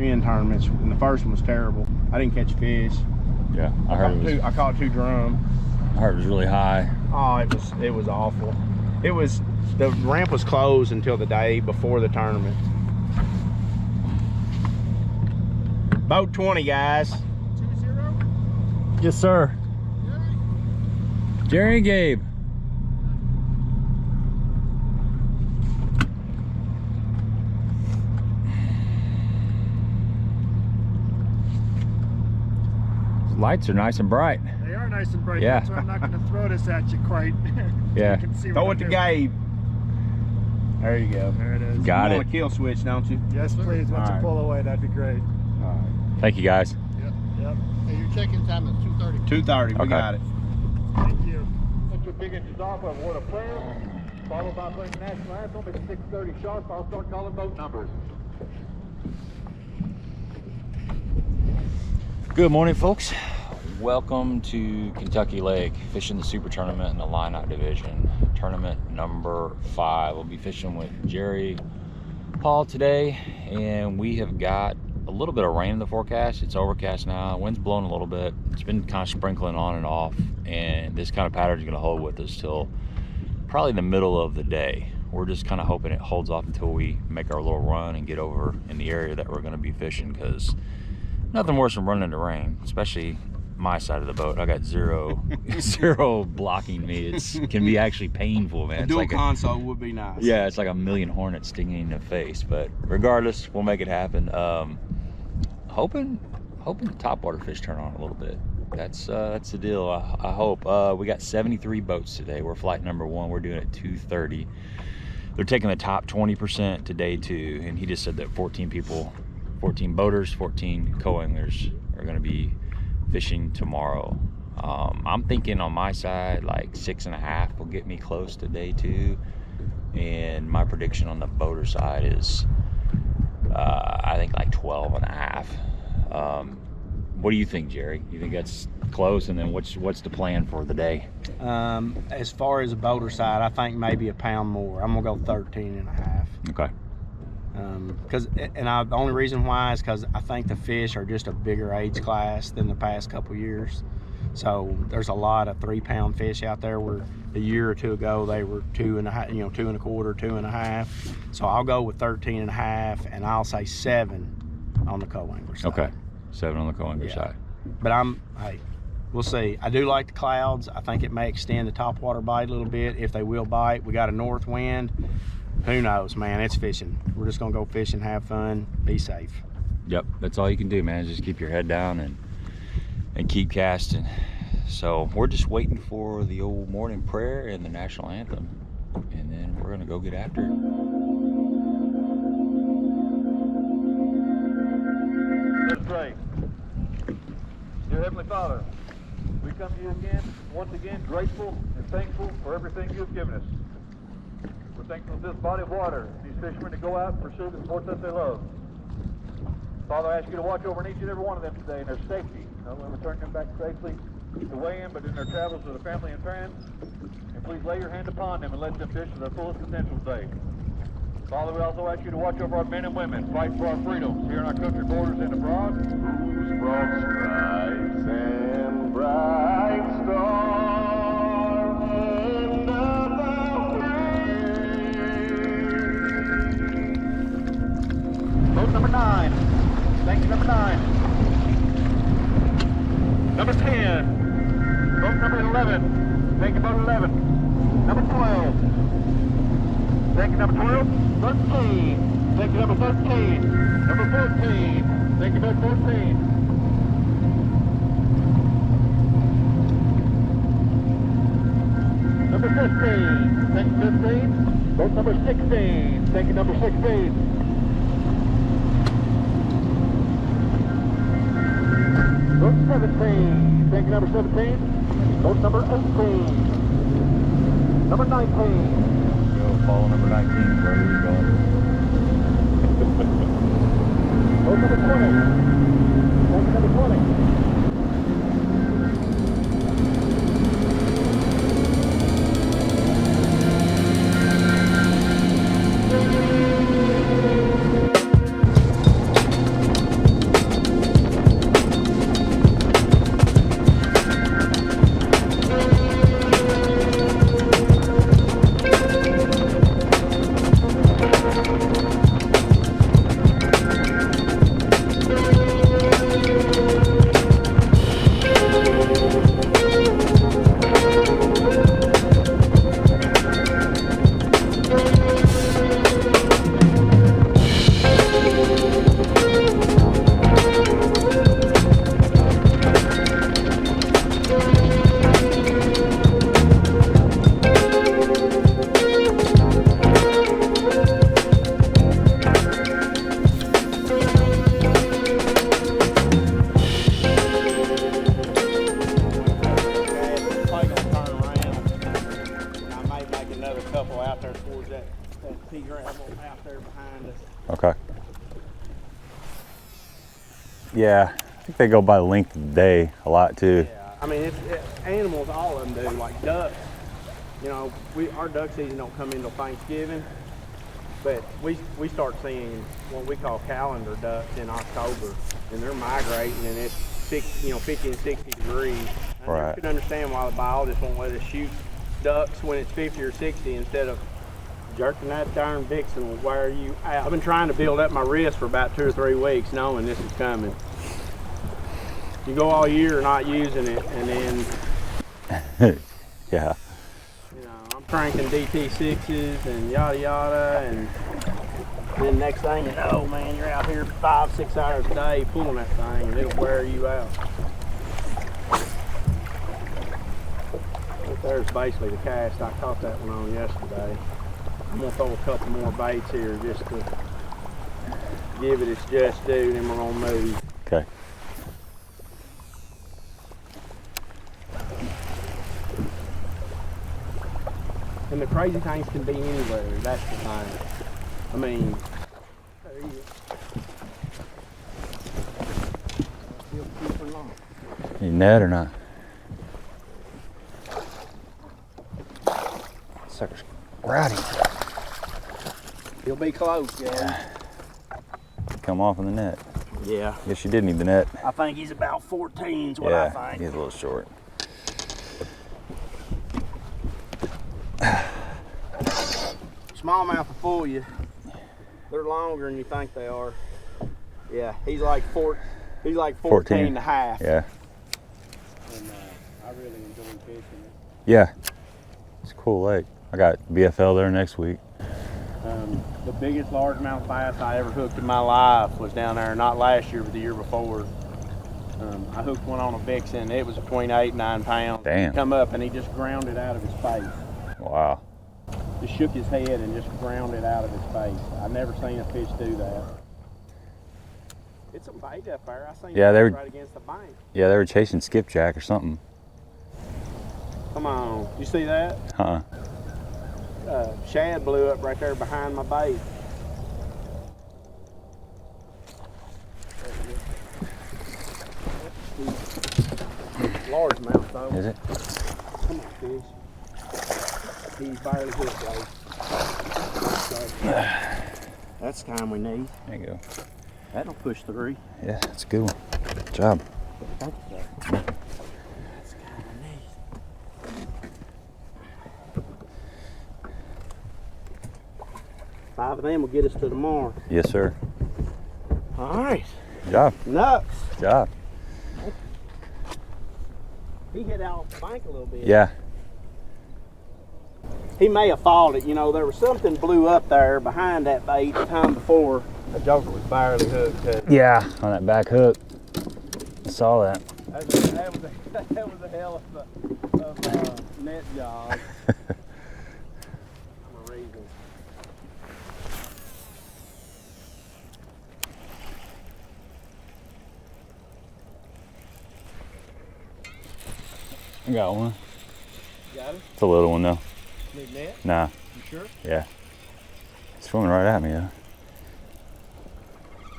in tournaments, and the first one was terrible. I didn't catch fish. Yeah, I caught two drum. I heard it was really high. Oh, it was awful. The ramp was closed until the day before the tournament. Boat 20, guys. 2-0? Yes, sir. Jerry and Gabe. Lights are nice and bright. They are nice and bright. Yeah. That's why I'm not going to throw this at you quite. Yeah. You can see Throw what it to I'm Gabe. There you go. There it is. Got You it. want a kill switch, don't you? Yes, please. Once All you pull away, that'd be great. All right. Thank you, guys. Yep. Hey, your check-in time is 2:30. 2:30. We Okay. got it. Thank you. Put your big inches off of what a player, followed by playing the national anthem at 6:30 sharp. I'll start calling boat numbers. Good morning, folks. Welcome to Kentucky Lake, fishing the Super Tournament in the Line Out Division. Tournament number 5. We'll be fishing with Jerry, Paul today, and we have got a little bit of rain in the forecast. It's overcast now. Wind's blowing a little bit. It's been kind of sprinkling on and off, and this kind of pattern is going to hold with us till probably the middle of the day. We're just kind of hoping it holds off until we make our little run and get over in the area that we're going to be fishing, because nothing worse than running into rain, especially my side of the boat. I got zero blocking me. It can be actually painful, man. A dual console would be nice. Yeah, it's like a million hornets stinging in the face, but regardless, we'll make it happen. Hoping the topwater fish turn on a little bit. That's the deal. I hope. We got 73 boats today. We're flight number 1. We're doing it at 2:30. They're taking the top 20% to day 2, and he just said that 14 people, 14 boaters, 14 co-anglers are going to be fishing tomorrow. I'm thinking on my side like 6.5 will get me close to day 2, and my prediction on the boater side is I think like 12.5. What do you think, Jerry? You think that's close? And then what's the plan for the day? As far as the boater side, I think maybe a pound more. I'm gonna go 13.5. Okay. The only reason why is because I think the fish are just a bigger age class than the past couple years. So there's a lot of 3-pound fish out there where a year or two ago they were 2.5, 2.25, 2.5. So I'll go with 13.5, and I'll say 7 on the co-angler side. Okay, 7 on the co-angler side. But hey, we'll see. I do like the clouds. I think it may extend the topwater bite a little bit if they will bite. We got a north wind. Who knows, man? It's fishing. We're just gonna go fishing, have fun, be safe. Yep, that's all you can do, man. Just keep your head down and keep casting. So we're just waiting for the old morning prayer and the national anthem, and then we're gonna go get after it. Let's pray. Dear Heavenly Father, we come to you once again, grateful and thankful for everything you have given us. We're thankful for this body of water, these fishermen to go out and pursue the sports that they love. Father, I ask you to watch over each and every one of them today and their safety. Not only return them back safely to weigh in, but in their travels with their family and friends. And please lay your hand upon them and let them fish to their fullest potential today. Father, we also ask you to watch over our men and women fighting for our freedoms here in our country borders and abroad. Whose broad stripes and bright stars in the boat number 9. Thank you, number 9. Number 10. Boat number 11. Thank you, boat 11. Number 12. Thank you, number 12. 13. Thank you, number 13. Number 14. Thank you, boat 14. Number 15. Thank you, 15. Boat number 16. Thank you, number 16. Boat 17. Thank you, number 17. Boat number 18. Number 19. Go follow number 19. Where are we going? Boat number 20. Boat number 20. Yeah, I think they go by the length of the day a lot too. Yeah, I mean, animals, all of them do. Like ducks, you know, our duck season don't come until Thanksgiving, but we start seeing what we call calendar ducks in October, and they're migrating, and it's 50 and 60 degrees. And Right. I can understand why the biologists won't let us shoot ducks when it's 50 or 60 instead of jerking that darn vixen will wear you out. I've been trying to build up my wrist for about 2 or 3 weeks knowing this is coming. You go all year not using it, and then Yeah. you know, I'm cranking DT6s and yada yada, and then next thing you know, man, you're out here 5-6 hours a day pulling that thing, and it'll wear you out. Right there's basically the cast. I caught that one on yesterday. I'm gonna throw a couple more baits here just to give it its just due, then we're gonna move. Okay. And the crazy things can be anywhere. That's the thing. I mean, there you go. You net or not? Sucker's rowdy. He'll be close, yeah. Come off in the net. Yeah. Guess you did need the net. I think he's about 14 is what Yeah, I think. he's a little short. Smallmouth will fool you. They're longer than you think they are. Yeah, he's like 14 and a half. Yeah. And I really enjoy fishing it. Yeah. It's a cool lake. I got BFL there next week. The biggest largemouth bass I ever hooked in my life was down there, not last year, but the year before. I hooked one on a vixen. It was between 8 and 9 pounds. Damn. He come up and he just ground it out of his face. Wow. Just shook his head and just ground it out of his face. I've never seen a fish do that. It's a bait up there. I seen Yeah, it they were- right against the bank. Yeah, they were chasing skipjack or something. Come on, you see that? Huh. Shad blew up right there behind my bait. Largemouth though. Is it? Come on, fish. He's barely hooked though. That's the kind we need. There you go. That'll push through. Yeah, that's a good one. Good job. That's the kind we need. 5 of them will get us to tomorrow. Yes, sir. All right. Good job. Nuts. Good job. He hit out the bank a little bit. Yeah. He may have followed it. You know, there was something blew up there behind that bait the time before. The joker was barely hooked. Yeah, on that back hook. I saw that. That was a hell of a net job. For a reason. I got one. Got it? It's a little one though. Need net? Nah. You sure? Yeah. He's swimming right at me though.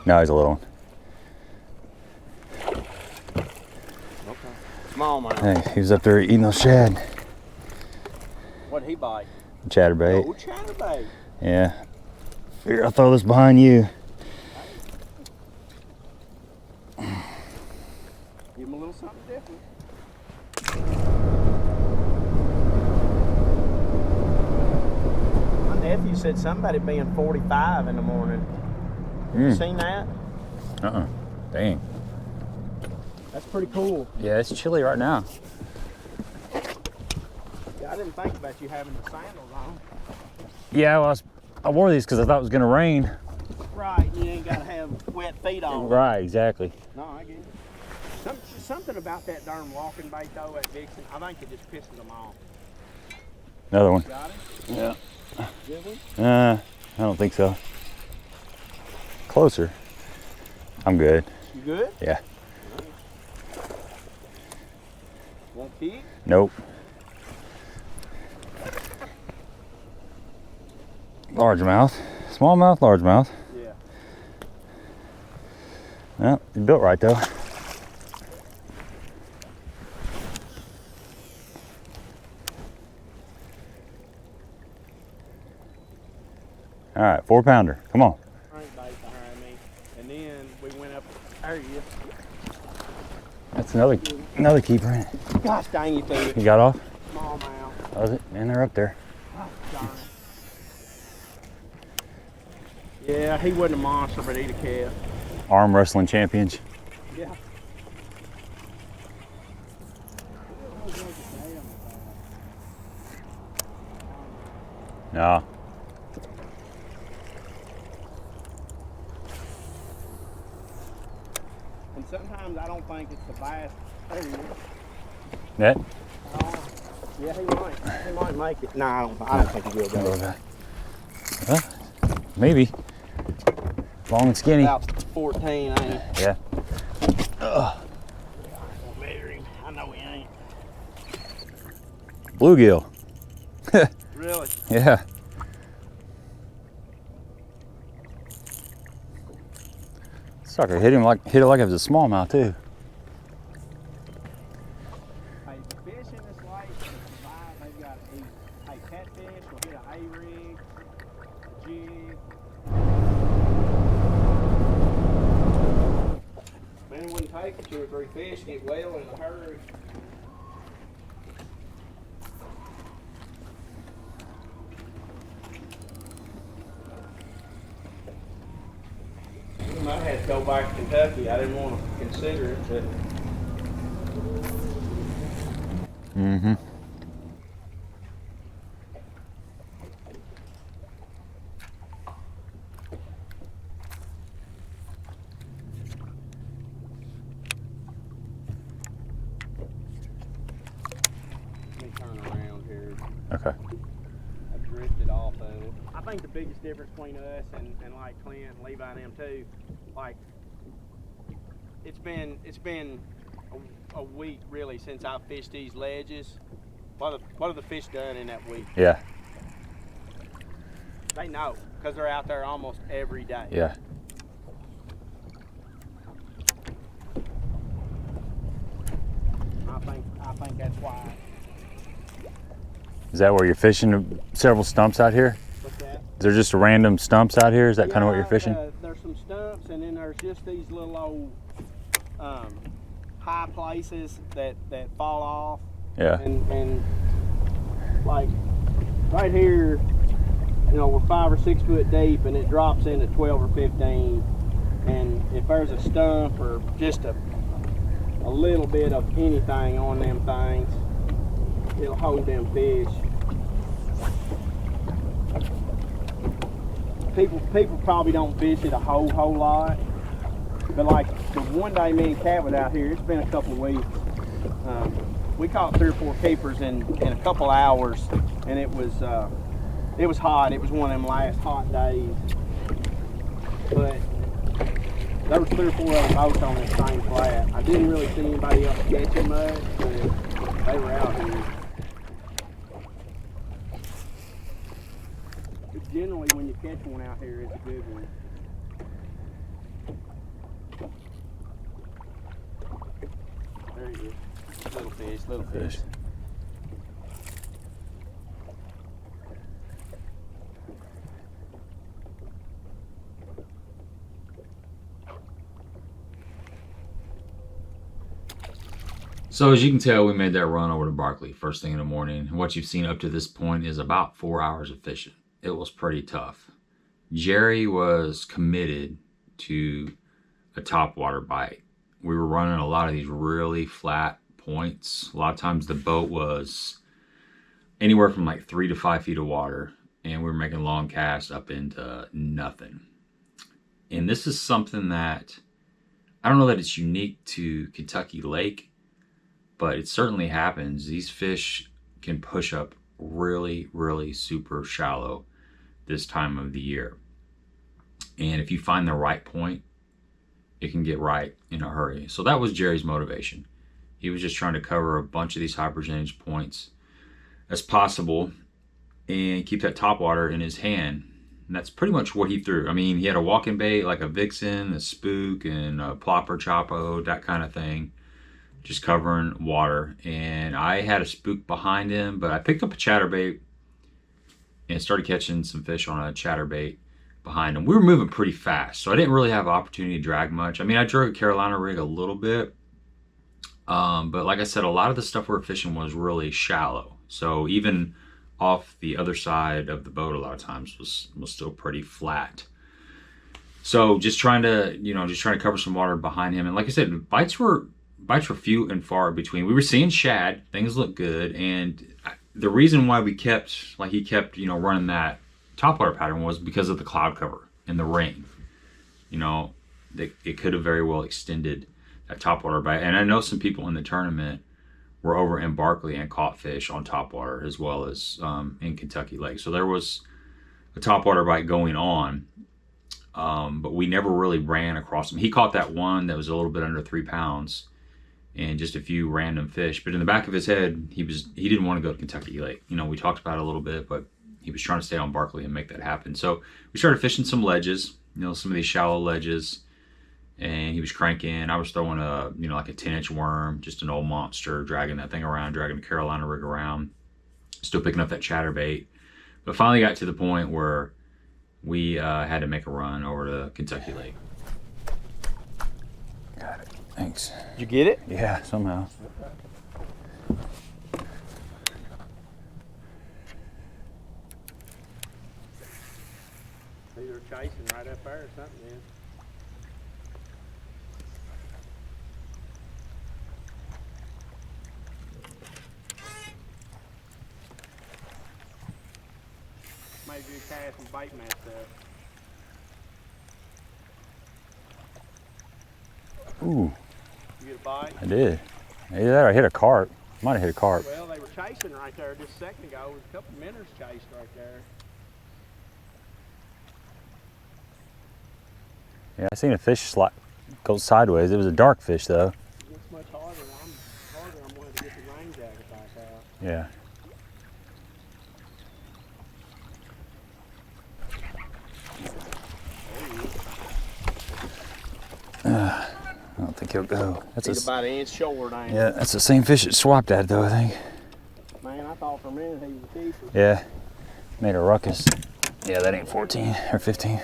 No, he's a little one. Okay. Smallmouth. Hey, he was up there eating those shad. What'd he bite? Chatterbait. Oh, chatterbait. Yeah. Figure I'll throw this behind you. Give him a little something different. My nephew said somebody being 45 in the morning. You seen that? Dang. That's pretty cool. Yeah, it's chilly right now. Yeah, I didn't think about you having the sandals on. Yeah, well, I wore these because I thought it was gonna rain. Right, you ain't got to have wet feet on. Right, exactly. No, I get it. Something about that darn walking bait though at Dixon, I think it just pisses them off. Another one. Got it? Yeah. Good one? I don't think so. Closer. I'm good. You good? Yeah. Won't kick? Nope. Largemouth. Smallmouth, largemouth. Yeah. Well, it's built right though. All right, 4-pounder. Come on. Crankbait behind me, and then we went up area. That's another keeper in it. Gosh dang, you threw it. You got off? Smallmouth. Was it? And they're up there. Oh, darn it. Yeah, he wasn't a monster, but he'd a calf. Arm wrestling champions. Yeah. No. And sometimes I don't think it's the bass. There he is. Net? Yeah, he might. He might make it. Nah, I don't think he will go. Well, maybe. Long and skinny. About 14, ain't he? Yeah. Ugh. Don't measure him. I know he ain't. Bluegill. Really? Yeah. Sucker hit it like it was a smallmouth too. Hey, the fish in this lake to survive, they've got to eat. Hey, catfish will hit a A-rig, a jig. Man, it wouldn't take 2 or 3 fish to get well in a hurry. I might have to go back to Kentucky. I didn't want to consider it, but Mm-hmm. let me turn around here. Okay. I drifted off of it. I think the biggest difference between us and like Clint and Levi and them too, like it's been a week really since I fished these ledges. What have the fish done in that week? Yeah. They know because they're out there almost every day. Yeah. I think that's why. Is that where you're fishing several stumps out here? What's that? Is there just random stumps out here? Is that kind of what you're fishing? There's some stumps, and then there's just these little old high places that fall off. Yeah. And like right here, you know, we're 5 or 6 foot deep, and it drops into 12 or 15. And if there's a stump or just a little bit of anything on them things, it'll hold them fish. People probably don't fish it a whole lot, but like the one day me and Cat was out here, it's been a couple of weeks. We caught 3 or 4 keepers in a couple hours, and it was hot. It was one of them last hot days, but there was 3 or 4 other boats on this same flat. I didn't really see anybody else catching much, but they were out here. But generally, when you catch one out here, it's a good one. There he is. Little fish, little fish. So as you can tell, we made that run over to Barkley first thing in the morning. And what you've seen up to this point is about 4 hours of fishing. It was pretty tough. Jerry was committed to a topwater bite. We were running a lot of these really flat points. A lot of times the boat was anywhere from like 3 to 5 feet of water, and we were making long casts up into nothing. And this is something that, I don't know that it's unique to Kentucky Lake, but it certainly happens. These fish can push up really, really super shallow this time of the year. And if you find the right point, it can get right in a hurry. So that was Jerry's motivation. He was just trying to cover a bunch of these high percentage points as possible and keep that topwater in his hand. And that's pretty much what he threw. I mean, he had a walking bait like a vixen, a spook, and a plopper, chopo, that kind of thing, just covering water. And I had a spook behind him, but I picked up a chatterbait and started catching some fish on a chatterbait behind him. We were moving pretty fast, so I didn't really have an opportunity to drag much. I mean, I drug a Carolina rig a little bit, but like I said, a lot of the stuff we were fishing was really shallow. So even off the other side of the boat a lot of times was still pretty flat. So just trying to, just trying to cover some water behind him. And like I said, bites were few and far between. We were seeing shad, things looked good, and the reason why he kept running that topwater pattern was because of the cloud cover and the rain. It could have very well extended that topwater bite. And I know some people in the tournament were over in Barkley and caught fish on topwater as well as in Kentucky Lake. So there was a topwater bite going on, but we never really ran across him. He caught that one that was a little bit under 3 pounds and just a few random fish. But in the back of his head, he didn't want to go to Kentucky Lake. We talked about it a little bit, but he was trying to stay on Barkley and make that happen. So we started fishing some ledges, some of these shallow ledges. And he was cranking. I was throwing like a 10-inch worm, just an old monster, dragging that thing around, dragging the Carolina rig around, still picking up that chatterbait. But finally got to the point where we had to make a run over to Kentucky Lake. Got it. Thanks. Did you get it? Yeah, somehow. Either chasing right up there or something, man. Maybe you cast some bait messed up. Ooh. You get a bite? I did. Either that or I hit a carp. Might have hit a carp. Well, they were chasing right there just a second ago. There was a couple of minnows chased right there. Yeah, I seen a fish go sideways. It was a dark fish though. It gets much harder. I'm wanting to get the rain jacket back out. Yeah. I don't think he'll go. He's about an inch short, ain't yeah, that's the same fish it swapped at though, I think. Man, I thought for a minute he was a keeper. Yeah, made a ruckus. Yeah, that ain't 14 or 15.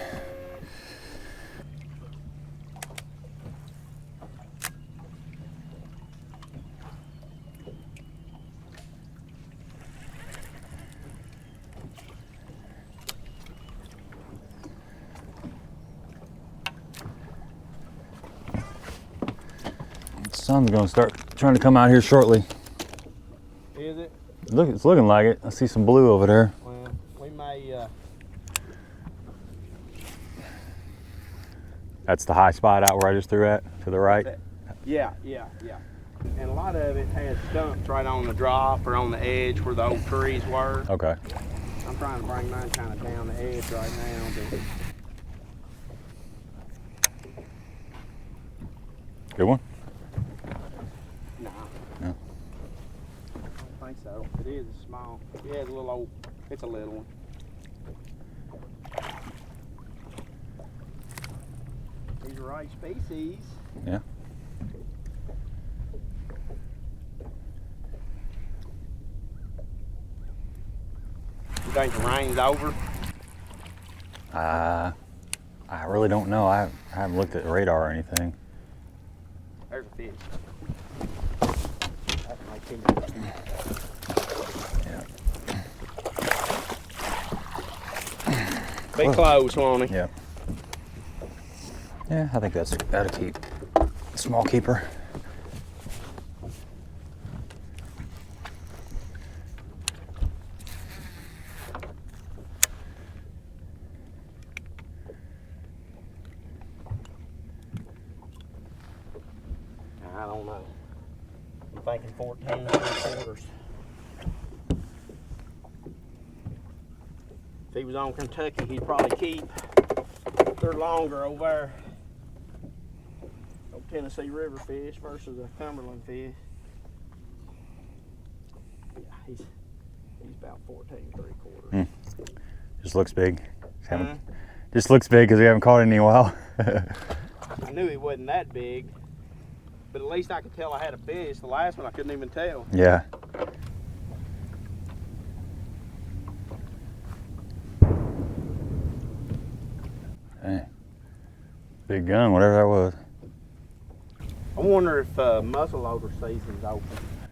The sun's gonna start trying to come out here shortly. Is it? Look, it's looking like it. I see some blue over there. Well, we may. That's the high spot out where I just threw at, to the right. Yeah. And a lot of it has stumps right on the drop or on the edge where the old trees were. Okay. I'm trying to bring mine kind of down the edge right now. But Good one? no. No. I don't think so. It is small. Yeah, it's a little old. It's a little one. These are right species. Yeah. You think the rain's over? I really don't know. I haven't looked at the radar or anything. There's a fish. That's my king. Yeah. Be close, won't he? Yeah. Yeah, I think that'll keep. Small keeper. I don't know. I'm thinking 14 3/4. If he was on Kentucky, he'd probably keep. They're longer over there. Old Tennessee River fish versus a Cumberland fish. Yeah, he's about 14 3/4. Just looks big. Just looks big because we haven't caught it in a while. I knew he wasn't that big, but at least I could tell I had a fish. The last one I couldn't even tell. Yeah. Dang. Big gun, whatever that was. I wonder if muzzleloader season's open.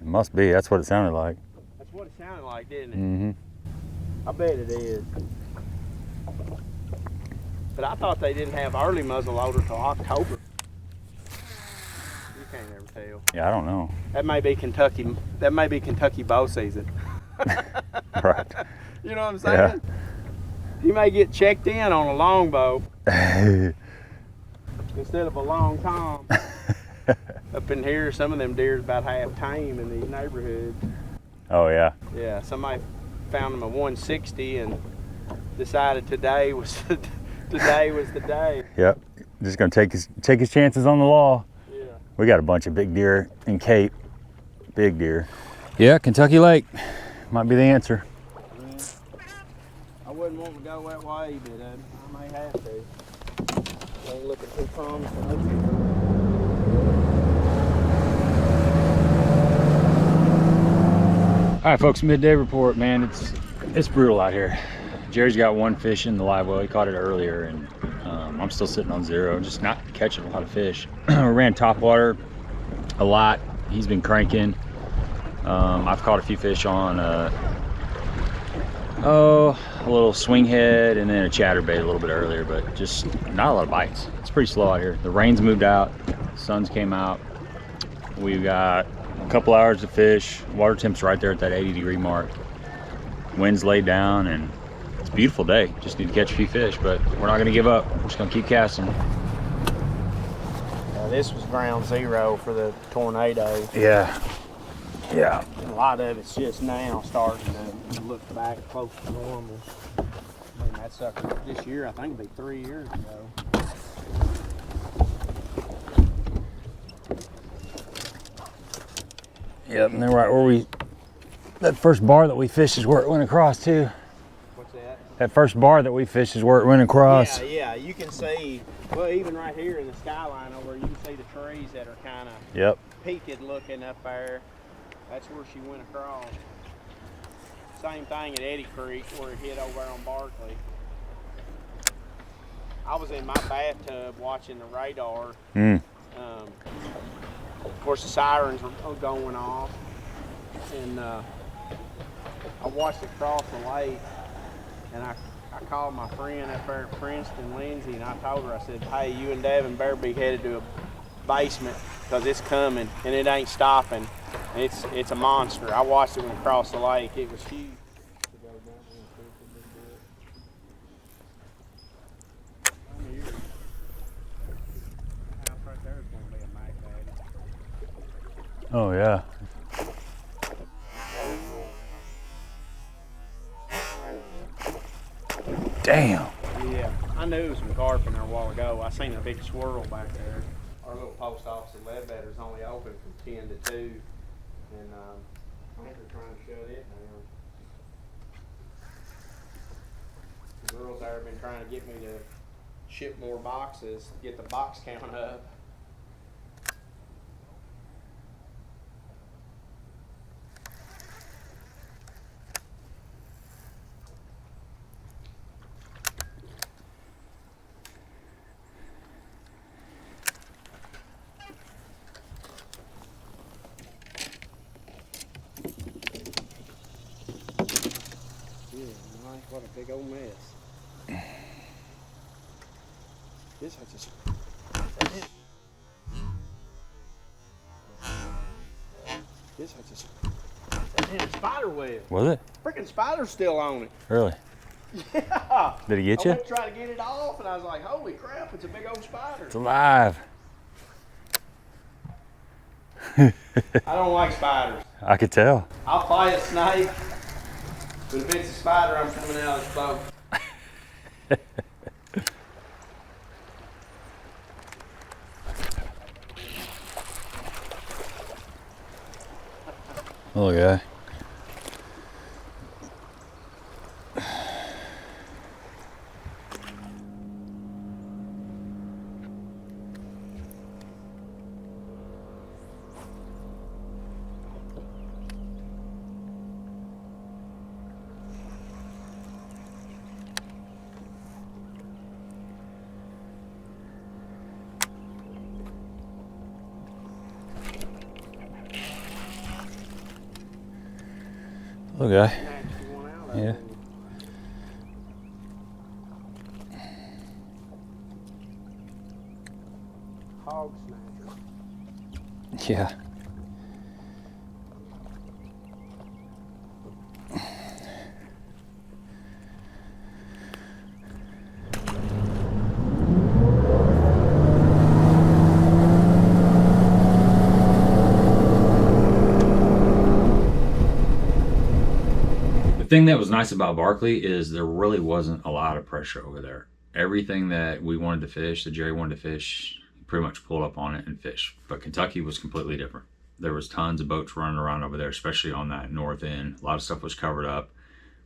It must be. That's what it sounded like. That's what it sounded like, didn't it? Mm-hmm. I bet it is. But I thought they didn't have early muzzleloader till October. You can't ever tell. Yeah, I don't know. That may be Kentucky. That may be Kentucky bow season. Right. You know what I'm saying? Yeah. You may get checked in on a longbow instead of a long tom. Up in here, some of them deer's about half tame in these neighborhoods. Oh yeah. Yeah, somebody found them a 160 and decided today was the day. Yep. Just gonna take his chances on the law. Yeah. We got a bunch of big deer in Cape. Big deer. Yeah, Kentucky Lake might be the answer. I wouldn't want to go that way, but I may have to. Ain't looking too promising. All right, folks, midday report, man. It's brutal out here. Jerry's got one fish in the live well. He caught it earlier, and I'm still sitting on 0, just not catching a lot of fish. We ran topwater a lot. He's been cranking. I've caught a few fish on a little swing head and then a chatterbait a little bit earlier, but just not a lot of bites. It's pretty slow out here. The rain's moved out, sun's came out. We've got a couple hours to fish. Water temp's right there at that 80-degree mark. Wind's laid down, and it's a beautiful day. Just need to catch a few fish, but we're not gonna give up. We're just gonna keep casting. This was ground zero for the tornado. Yeah. Yeah. A lot of it's just now starting to look back close to normal. I mean, that sucker this year, I think, it'll be 3 years ago. Yep, and then right where that first bar that we fished is where it went across too. What's that? That first bar that we fished is where it went across. Yeah, you can see, well, even right here in the skyline over, you can see the trees that are kind of peaked looking up there. That's where she went across. Same thing at Eddy Creek where it hit over there on Barkley. I was in my bathtub watching the radar. Of course, the sirens were going off, and I watched it cross the lake, and I called my friend up there at Princeton, Lindsay, and I told her, I said, hey, you and Devin better be headed to a basement because it's coming, and it ain't stopping. It's a monster. I watched it when it crossed the lake. It was huge. Oh yeah. Damn. Yeah, I knew there was some carp in there a while ago. I seen a big swirl back there. Our little post office in Ledbetter's only open from 10 to 2, and I think they're trying to shut it down. The girls there have been trying to get me to ship more boxes, get the box count up. What a big old mess. This I just. This I just. Damn, spider web. Was it? Freaking spider's still on it. Really? Yeah. Did he get you? I went to try to get it off, and I was like, holy crap, it's a big old spider. It's alive. I don't like spiders. I could tell. I'll fight a snake, but if it's a spider, I'm coming out of this boat. Oh yeah. Little guy. Snatched one out of Yeah. it. Hog snatcher. Yeah. The thing that was nice about Barkley is there really wasn't a lot of pressure over there. Everything that we wanted to fish, that Jerry wanted to fish, pretty much pulled up on it and fish. But Kentucky was completely different. There was tons of boats running around over there, especially on that north end. A lot of stuff was covered up.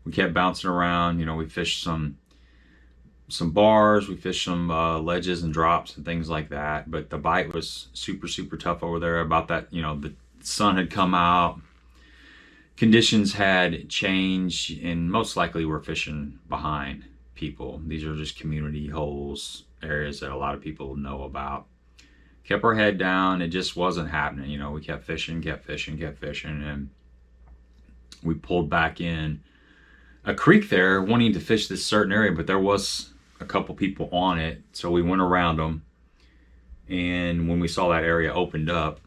We kept bouncing around. You know, we fished some bars, we fished some ledges and drops and things like that. But the bite was super, super tough over there. About that, you know, the sun had come out, conditions had changed, and most likely we're fishing behind people. These are just community holes, areas that a lot of people know about. Kept our head down. It just wasn't happening. You know, we kept fishing, and we pulled back in a creek there wanting to fish this certain area, but there was a couple people on it, so we went around them, and when we saw that area opened up,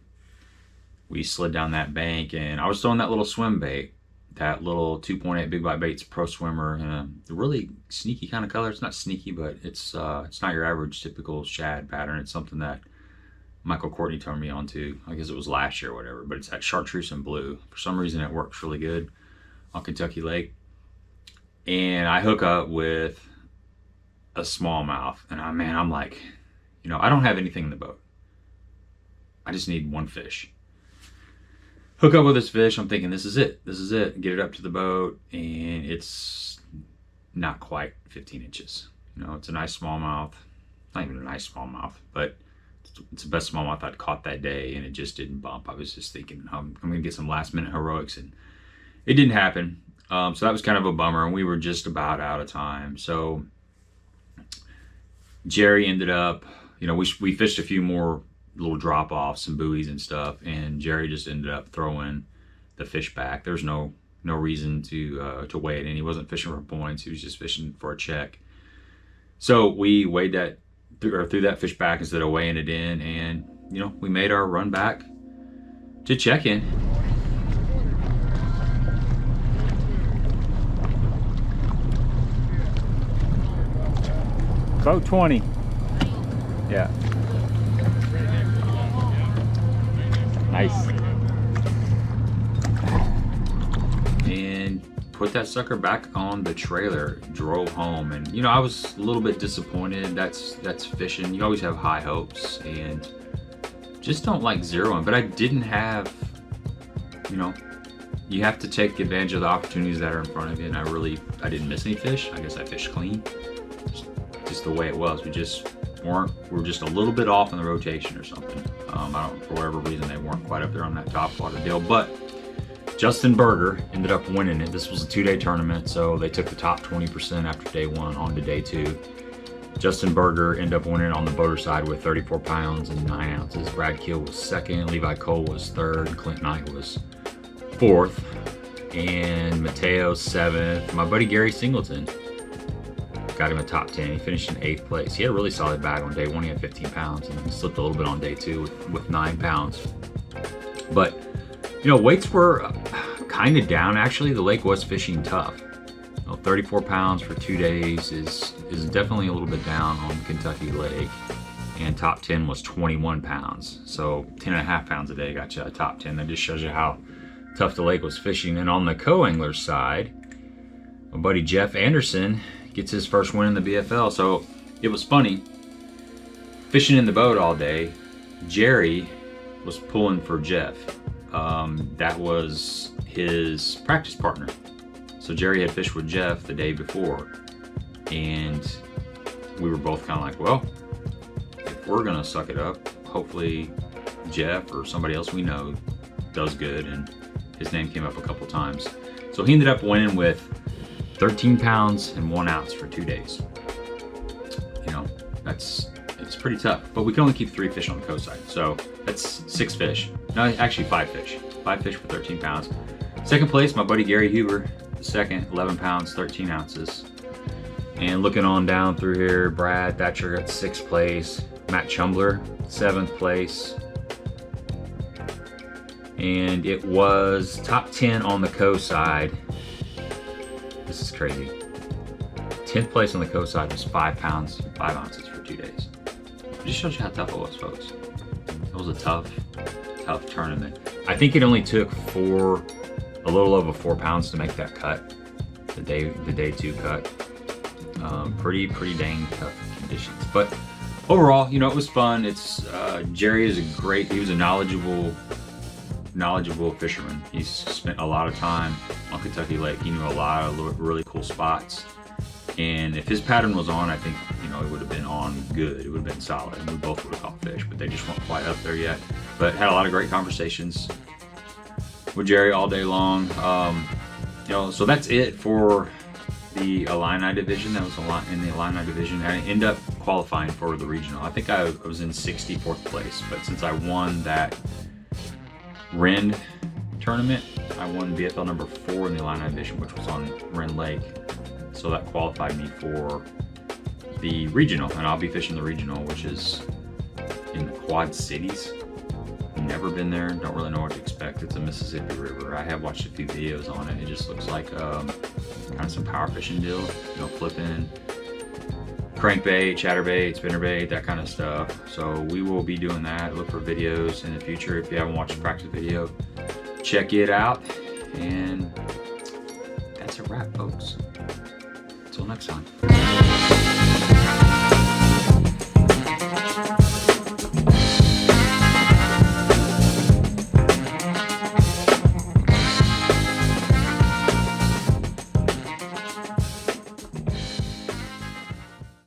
we slid down that bank, and I was throwing that little swim bait, that little 2.8 Big Bite Baits Pro Swimmer, a really sneaky kind of color. It's not sneaky, but it's not your average typical shad pattern. It's something that Michael Courtney turned me on to. I guess it was last year or whatever, but it's that chartreuse and blue. For some reason it works really good on Kentucky Lake. And I hook up with a smallmouth, and I'm like, you know, I don't have anything in the boat. I just need one fish. Hook up with this fish, I'm thinking this is it, get it up to the boat, and it's not quite 15 inches. You know, it's a nice smallmouth, not even a nice smallmouth, but it's the best smallmouth I'd caught that day, and it just didn't bump. I was just thinking, I'm gonna get some last minute heroics, and it didn't happen. So that was kind of a bummer, and we were just about out of time. So Jerry ended up, you know, we fished a few more little drop offs, some buoys and stuff, and Jerry just ended up throwing the fish back. There's no reason to weigh it in. He wasn't fishing for points, he was just fishing for a check. So we weighed that threw that fish back instead of weighing it in, and you know, we made our run back to check in. Boat 20. Yeah. Nice. And put that sucker back on the trailer, drove home, and you know, I was a little bit disappointed. That's fishing. You always have high hopes, and just don't like zeroing. But I didn't have, you know, you have to take advantage of the opportunities that are in front of you, and I didn't miss any fish. I guess I fished clean. Just the way it was. We were just a little bit off in the rotation or something. For whatever reason, they weren't quite up there on that top water deal. But Justin Berger ended up winning it. This was a 2-day tournament, so they took the top 20% after day one on to day two. Justin Berger ended up winning on the boater side with 34 pounds and 9 ounces. Brad Keel was second, Levi Cole was third, Clint Knight was fourth, and Mateo seventh. My buddy Gary Singleton got him a top 10. He finished in 8th place. He had a really solid bag on day one. He had 15 pounds, and he slipped a little bit on day two with 9 pounds. But, you know, weights were kind of down, actually. The lake was fishing tough. You know, 34 pounds for 2 days is definitely a little bit down on Kentucky Lake. And top 10 was 21 pounds. So 10.5 pounds a day got you a top 10. That just shows you how tough the lake was fishing. And on the co-angler side, my buddy Jeff Anderson gets his first win in the BFL. So it was funny, fishing in the boat all day. Jerry was pulling for Jeff. That was his practice partner. So Jerry had fished with Jeff the day before, and we were both kind of like, well, if we're gonna suck it up, hopefully Jeff or somebody else we know does good. And his name came up a couple times. So he ended up winning with 13 pounds and 1 ounce for 2 days. You know, it's pretty tough, but we can only keep 3 fish on the coast side. So that's 6 fish. No, actually 5 fish. 5 fish for 13 pounds. Second place, my buddy Gary Huber. Second, 11 pounds, 13 ounces. And looking on down through here, Brad Thatcher got 6th place. Matt Chumbler, 7th place. And it was top 10 on the co-side. This is crazy. 10th place on the co-side was 5 pounds, 5 ounces for 2 days. It just shows you how tough it was, folks. It was a tough tournament. I think it only took a little over 4 pounds to make that cut, the day 2 cut. Pretty dang tough conditions. But overall, you know, it was fun. It's Jerry is he was a knowledgeable fisherman. He's spent a lot of time on Kentucky Lake. He knew a lot of really cool spots. And if his pattern was on, I think, you know, it would have been on good. It would have been solid. And we both would have caught fish, but they just weren't quite up there yet. But had a lot of great conversations with Jerry all day long. You know, so that's it for the Illini division. That was a lot in the Illini division. I ended up qualifying for the regional. I think I was in 64th place, but since I won that Rend tournament, I won BFL number 4 in the Illini division, which was on Rend Lake. So that qualified me for the regional, and I'll be fishing the regional, which is in the Quad Cities. Never been there, don't really know what to expect. It's a Mississippi River. I have watched a few videos on it. It just looks like kind of some power fishing deal, you know, flipping, crankbait, chatterbait, spinnerbait, that kind of stuff. So we will be doing that. Look for videos in the future. If you haven't watched the practice video, check it out. And that's a wrap, folks. Until next time.